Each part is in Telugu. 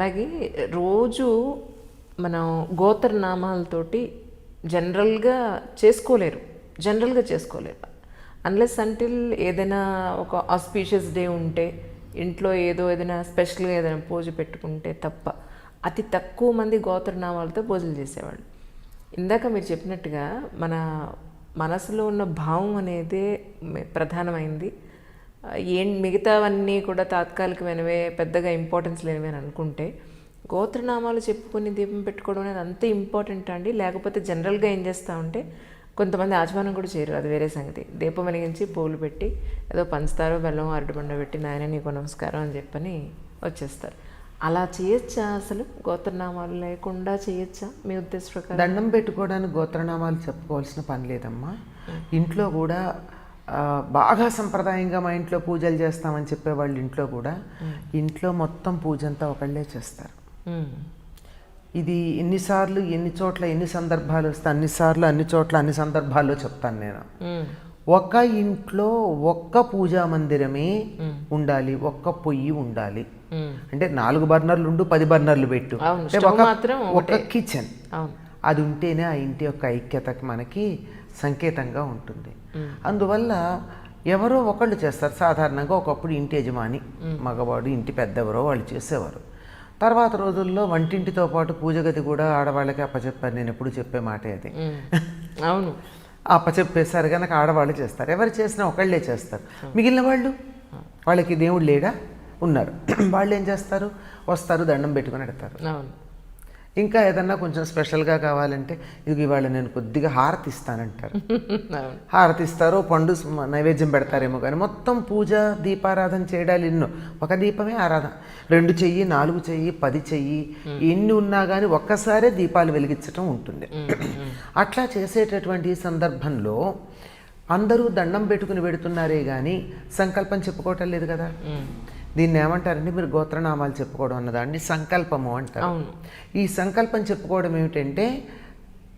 అలాగే రోజు మనం గోత్రనామాలతోటి జనరల్గా చేసుకోలేరు అన్లెస్ అంటిల్ ఏదైనా ఒక ఆస్పీషియస్ డే ఉంటే ఇంట్లో ఏదైనా స్పెషల్గా ఏదైనా పూజ పెట్టుకుంటే తప్ప అతి తక్కువ మంది గోత్రనామాలతో పూజలు చేసేవాళ్ళు. ఇందాక మీరు చెప్పినట్టుగా మన మనసులో ఉన్న భావం అనేదే ప్రధానమైంది. మిగతావన్నీ కూడా తాత్కాలికమైనవే, పెద్దగా ఇంపార్టెన్స్ లేనివి అని అనుకుంటే గోత్రనామాలు చెప్పుకొని దీపం పెట్టుకోవడం అనేది అంత ఇంపార్టెంట్ అండి. లేకపోతే జనరల్గా ఏం చేస్తూ ఉంటే కొంతమంది ఆచమనం కూడా చేయరు, అది వేరే సంగతి. దీపం వెలిగించి పూలు పెట్టి ఏదో పంచుతారో బెల్లం అరటిపండు పెట్టి నాయన నీకు నమస్కారం అని చెప్పని వచ్చేస్తారు. అలా చేయొచ్చా? అసలు గోత్రనామాలు లేకుండా చేయొచ్చా మీ ఉద్దేశ ప్రకారం? దండం పెట్టుకోవడానికి గోత్రనామాలు చెప్పుకోవాల్సిన పని లేదమ్మా. ఇంట్లో కూడా బాగా సంప్రదాయంగా మా ఇంట్లో పూజలు చేస్తామని చెప్పేవాళ్ళు ఇంట్లో కూడా ఇంట్లో మొత్తం పూజ అంతా ఒకళ్ళే చేస్తారు. ఇది ఎన్నిసార్లు ఎన్ని చోట్ల ఎన్ని సందర్భాలు వస్తే అన్నిసార్లు అన్ని చోట్ల అన్ని సందర్భాల్లో చెప్తాను నేను. ఒక్క ఇంట్లో ఒక్క పూజా మందిరమే ఉండాలి, ఒక్క పొయ్యి ఉండాలి. అంటే 4 బర్నర్లు ఉండు 10 బర్నర్లు పెట్టు, ఒక కిచెన్ అది ఉంటేనే ఆ ఇంటి యొక్క ఐక్యతకి మనకి సంకేతంగా ఉంటుంది. అందువల్ల ఎవరో ఒకళ్ళు చేస్తారు. సాధారణంగా ఒకప్పుడు ఇంటి యజమాని మగవాడు, ఇంటి పెద్దెవరో వాళ్ళు చేసేవారు. తర్వాత రోజుల్లో వంటింటితో పాటు పూజ గది కూడా ఆడవాళ్ళకి అప్పచెప్పారు. నేను ఎప్పుడు చెప్పే మాటే అది. అవును, అప్పచెప్పేసారు కనుక ఆడవాళ్ళు చేస్తారు. ఎవరు చేసినా ఒకళ్ళే చేస్తారు. మిగిలిన వాళ్ళకి దేవుడు లేడా? ఉన్నారు. వాళ్ళు ఏం చేస్తారు? వస్తారు, దండం పెట్టుకుని పెడతారు. ఇంకా ఏదన్నా కొంచెం స్పెషల్గా కావాలంటే ఇది ఇవాళ నేను కొద్దిగా హారతి ఇస్తానంటారు. హారతి ఇస్తారో పండు నైవేద్యం పెడతారేమో, కానీ మొత్తం పూజ దీపారాధన చేయడాలు ఎన్నో. ఒక దీపమే ఆరాధన, 2 చెయ్యి 4 చెయ్యి 10 చెయ్యి ఎన్ని ఉన్నా కానీ ఒక్కసారే దీపాలు వెలిగించటం ఉంటుంది. అట్లా చేసేటటువంటి సందర్భంలో అందరూ దండం పెట్టుకుని పెడుతున్నారే కానీ సంకల్పం చెప్పుకోవటం లేదు కదా. దీన్ని ఏమంటారంటే, మీరు గోత్రనామాలు చెప్పుకోవడం అన్నదాన్ని సంకల్పము అంటారు. ఈ సంకల్పం చెప్పుకోవడం ఏమిటంటే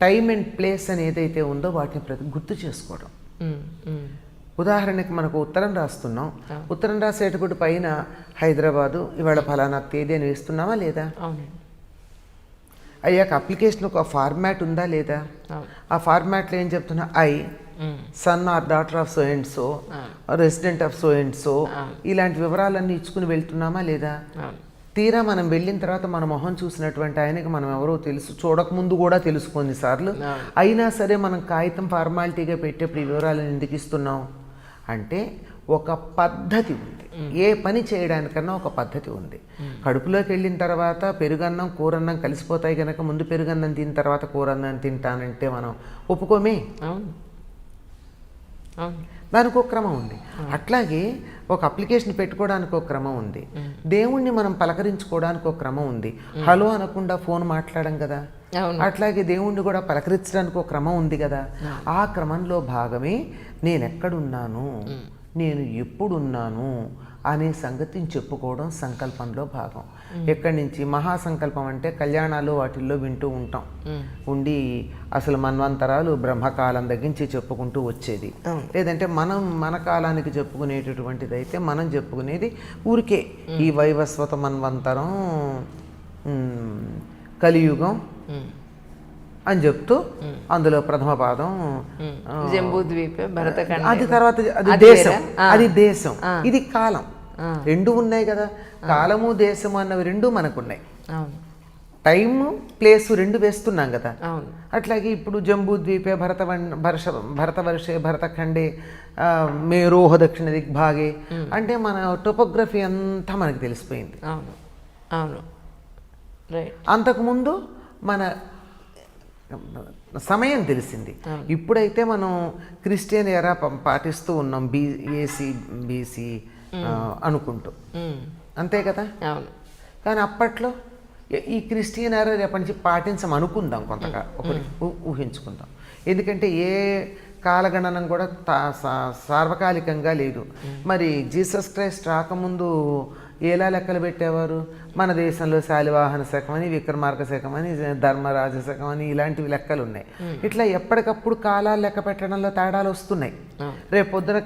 టైం అండ్ ప్లేస్ అని ఏదైతే ఉందో వాటిని గుర్తు చేసుకోవడం. ఉదాహరణకి మనకు ఉత్తరం రాస్తున్నాం, ఉత్తరం రాసేటప్పుడు పైన హైదరాబాదు ఇవాళ ఫలానా తేదీ అని వేస్తున్నామా లేదా? అయ్యాక అప్లికేషన్ ఒక ఫార్మాట్ ఉందా లేదా? ఆ ఫార్మాట్లో ఏం చెప్తున్నా, son or daughter of so and so, resident of so and so, ఇలాంటి వివరాలన్నీ ఇచ్చుకుని వెళ్తున్నామా లేదా? తీరా మనం వెళ్ళిన తర్వాత మన మొహం చూసినటువంటి ఆయనకి మనం ఎవరో తెలుసు, చూడకముందు కూడా తెలుసు కొన్నిసార్లు. అయినా సరే మనం కాగితం ఫార్మాలిటీగా పెట్టేప్పుడు ఈ వివరాలను ఎందుకు ఇస్తున్నాం అంటే ఒక పద్ధతి ఉంది. ఏ పని చేయడానికన్నా ఒక పద్ధతి ఉంది. కడుపులోకి వెళ్ళిన తర్వాత పెరుగన్నం కూరన్నం కలిసిపోతాయి కనుక ముందు పెరుగన్నం తిన్న తర్వాత కూరన్నం తింటానంటే మనం ఒప్పుకోమే. దానికి ఒక క్రమం ఉంది. అట్లాగే ఒక అప్లికేషన్ పెట్టుకోవడానికి ఒక క్రమం ఉంది. దేవుణ్ణి మనం పలకరించుకోవడానికి ఒక క్రమం ఉంది. హలో అనకుండా ఫోన్ మాట్లాడడం కదా. అట్లాగే దేవుణ్ణి కూడా పలకరించడానికి ఒక క్రమం ఉంది కదా. ఆ క్రమంలో భాగమే నేను ఎక్కడున్నాను, నేను ఎప్పుడున్నాను అనే సంగతిని చెప్పుకోవడం సంకల్పంలో భాగం. ఎక్కడి నుంచి మహాసంకల్పం అంటే కళ్యాణాలు వాటిల్లో వింటూ ఉంటాం ఉండి అసలు మన్వంతరాలు బ్రహ్మకాలం దగ్గరించి చెప్పుకుంటూ వచ్చేది. లేదంటే మనం మన కాలానికి చెప్పుకునేటటువంటిది అయితే మనం చెప్పుకునేది ఊరికే ఈ వైవస్వత మన్వంతరం, కలియుగం అని చెప్తూ అందులో ప్రథమ పాదం జంబూద్వీప, భరతఖండ, అది తర్వాత అది దేశం, ఇది కాలం. రెండు ఉన్నాయి కదా, కాలము దేశము అన్నవి రెండు మనకున్నాయి. టైము ప్లేసు రెండు వేస్తున్నాం కదా. అట్లాగే ఇప్పుడు జంబూద్వీపే, భరతవర్షే, భరతఖండే, మేరోహ దక్షిణ దిగ్భాగే అంటే మన టోపోగ్రఫీ అంతా మనకి తెలిసిపోయింది. అంతకుముందు మన సమయం తెలిసింది. ఇప్పుడైతే మనం క్రిస్టియన్ ఎరా పాటిస్తూ ఉన్నాం, ఏసీ బీసీ అనుకుంటూ, అంతే కదా. కానీ అప్పట్లో ఈ క్రిస్టియన్ ఎరా రేపటి నుంచి పాటించం అనుకుందాం, కొంతగా ఒకటి ఊహించుకుందాం. ఎందుకంటే ఏ కాలగణనం కూడా సార్వకాలికంగా లేదు. మరి జీసస్ క్రైస్ట్ రాకముందు ఎలా లెక్కలు పెట్టేవారు? మన దేశంలో శాలివాహన శకం అని, విక్రమార్క శకం అని, ధర్మరాజ శకం అని ఇలాంటివి లెక్కలు ఉన్నాయి. ఇట్లా ఎప్పటికప్పుడు కాలాలు లెక్క పెట్టడంలో తేడాలు వస్తున్నాయి. రేపు పొద్దున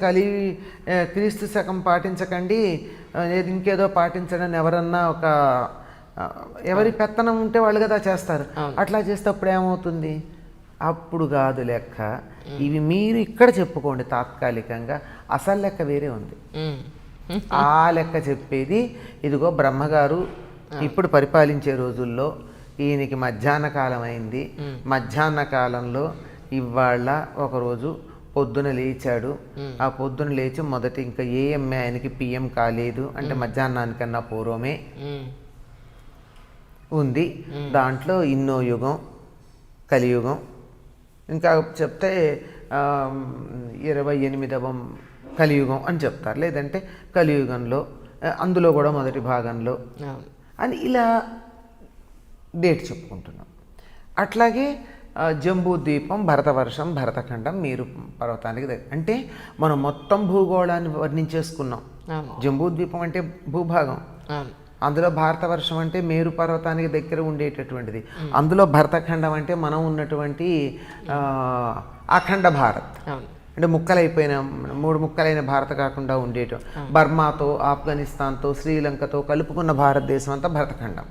క్రీస్తు శకం పాటించకండి, ఇంకేదో పాటించడని ఎవరన్నా ఒక ఎవరి పెత్తనం ఉంటే వాళ్ళు కదా చేస్తారు. అట్లా చేస్తే అప్పుడు ఏమవుతుంది? అప్పుడు కాదు లెక్క, ఇవి మీరు ఇక్కడ చెప్పుకోండి తాత్కాలికంగా, అసలు లెక్క వేరే ఉంది. ఆ లెక్క చెప్పేది ఇదిగో బ్రహ్మగారు ఇప్పుడు పరిపాలించే రోజుల్లో ఈయనకి మధ్యాహ్న కాలం అయింది, మధ్యాహ్న కాలంలో ఇవాళ ఒకరోజు పొద్దున లేచాడు, ఆ పొద్దున లేచి మొదటి ఇంకా ఏఎంఏ ఆయనకి పిఎం కాలేదు అంటే మధ్యాహ్నానికన్నా పూర్వమే ఉంది. దాంట్లో ఇన్నో యుగం, కలియుగం, ఇంకా చెప్తే 28వ కలియుగం అని చెప్తారు, లేదంటే కలియుగంలో అందులో కూడా మొదటి భాగంలో అని ఇలా డేట్ చెప్పుకుంటున్నాం. అట్లాగే జంబూద్వీపం, భరతవర్షం, భరతఖండం, మేరు పర్వతానికి దగ్గర అంటే మనం మొత్తం భూగోళాన్ని వర్ణించేసుకున్నాం. జంబూద్వీపం అంటే భూభాగం, అందులో భారతవర్షం అంటే మేరు పర్వతానికి దగ్గర ఉండేటటువంటిది, అందులో భరతఖండం అంటే మనం ఉన్నటువంటి అఖండ భారత్ అంటే ముక్కలైపోయిన 3 ముక్కలైన భారత కాకుండా ఉండేటం, బర్మాతో, ఆఫ్ఘనిస్తాన్తో, శ్రీలంకతో కలుపుకున్న భారతదేశం అంతా భరతఖండం.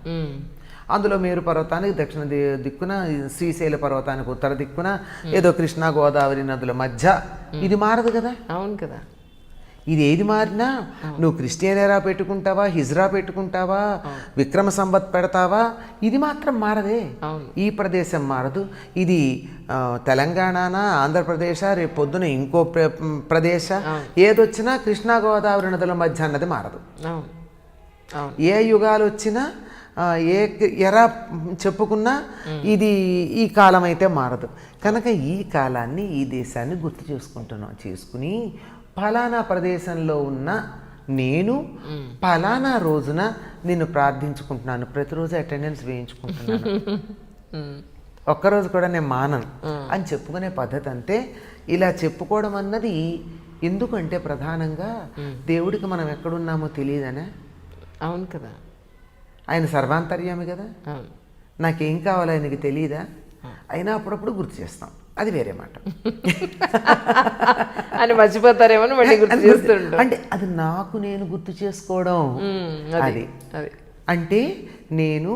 అందులో మేరు పర్వతానికి దక్షిణ దిక్కున, శ్రీశైల పర్వతానికి ఉత్తర దిక్కున, ఏదో కృష్ణా గోదావరి నదుల మధ్య. ఇది మారదు కదా. అవును కదా. ఇది ఏది మారినా నువ్వు క్రిస్టియన్ ఎరా పెట్టుకుంటావా, హిజ్రా పెట్టుకుంటావా, విక్రమ సంవత్ పెడతావా, ఇది మాత్రం మారదే. ఈ ప్రదేశం మారదు. ఇది తెలంగాణనా, ఆంధ్రప్రదేశ్, రేపు పొద్దున ఇంకో ప్రదేశ, ఏదొచ్చినా కృష్ణా గోదావరి నదుల మధ్య అన్నది మారదు. ఏ యుగాలు వచ్చినా ఏ ఎరా చెప్పుకున్నా ఇది ఈ కాలం అయితే మారదు. కనుక ఈ కాలాన్ని, ఈ దేశాన్ని గుర్తు చేసుకుని ఫలానా ప్రదేశంలో ఉన్న నేను ఫలానా రోజున నిన్ను ప్రార్థించుకుంటున్నాను, ప్రతిరోజు అటెండెన్స్ వేయించుకుంటున్నాను, ఒక్కరోజు కూడా నేను మానను అని చెప్పుకునే పద్ధతి. అంతే ఇలా చెప్పుకోవడం అన్నది ఎందుకంటే ప్రధానంగా దేవుడికి మనం ఎక్కడున్నామో తెలియదనే. అవును కదా. ఆయన సర్వాంతర్యామి కదా. నాకేం కావాలో ఆయనకి తెలియదా? అయినా అప్పుడప్పుడు గుర్తు చేస్తాం, అది వేరే మాట. అని మర్చిపోతారేమో మళ్ళీ గుర్తు చేస్తుంటాం. అంటే అది నాకు నేను గుర్తు చేసుకోవడం. అది అంటే నేను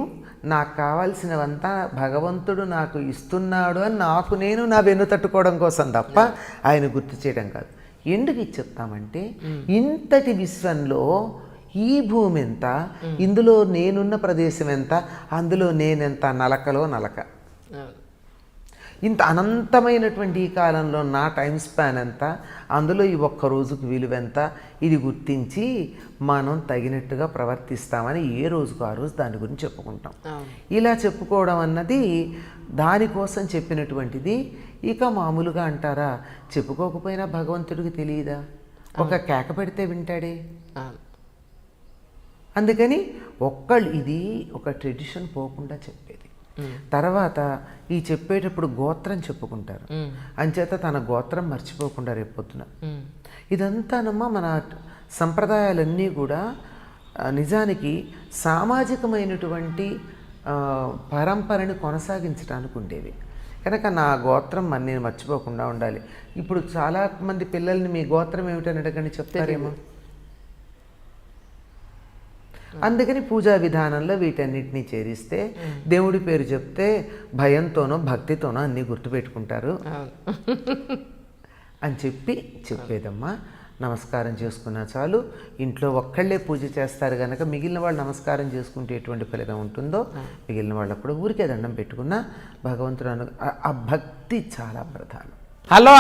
నాకు కావాల్సినవంతా భగవంతుడు నాకు ఇస్తున్నాడు అని నాకు నేను నా వెన్ను తట్టుకోవడం కోసం తప్ప ఆయన గుర్తు చేయడం కాదు. ఎందుకు ఇచ్చేస్తామంటే ఇంతటి విశ్వంలో ఈ భూమి ఎంత, ఇందులో నేనున్న ప్రదేశం ఎంత, అందులో నేనెంత, నలకలో నలక. ఇంత అనంతమైనటువంటి ఈ కాలంలో నా టైం స్పాన్ ఎంత, అందులో ఈ ఒక్క రోజుకు విలువెంత, ఇది గుర్తించి మనం తగినట్టుగా ప్రవర్తిస్తామని ఏ రోజుకు ఆ రోజు దాని గురించి చెప్పుకుంటాం. ఇలా చెప్పుకోవడం అన్నది దానికోసం చెప్పినటువంటిది. ఇక మామూలుగా అంటారా, చెప్పుకోకపోయినా భగవంతుడికి తెలియదా? ఒక కేక పెడితే వింటాడే. అందుకని ఇది ఒక ట్రెడిషన్ పోకుండా చెప్పేది. తర్వాత ఈ చెప్పేటప్పుడు గోత్రం చెప్పుకుంటారు, అంచేత తన గోత్రం మర్చిపోకుండా రేపొద్దున. ఇదంతానమ్మా మన సంప్రదాయాలన్నీ కూడా నిజానికి సామాజికమైనటువంటి పరంపరని కొనసాగించడానికి ఉండేవి. కనుక నా గోత్రం నేను మర్చిపోకుండా ఉండాలి. ఇప్పుడు చాలామంది పిల్లల్ని మీ గోత్రం ఏమిటని అడగండి, చెప్తారేమో. అందుకని పూజా విధానంలో వీటన్నిటినీ చేరిస్తే దేవుడి పేరు చెప్తే భయంతోనో భక్తితోనో అన్నీ గుర్తుపెట్టుకుంటారు అని చెప్పేదమ్మా. నమస్కారం చేసుకున్నా చాలు. ఇంట్లో ఒక్కళ్ళే పూజ చేస్తారు కనుక మిగిలిన వాళ్ళు నమస్కారం చేసుకుంటే ఎటువంటి ఫలితం ఉంటుందో మిగిలిన వాళ్ళప్పుడు ఊరికే దండం పెట్టుకున్నా భగవంతుడు ఆ భక్తి చాలా ప్రధానం. హలో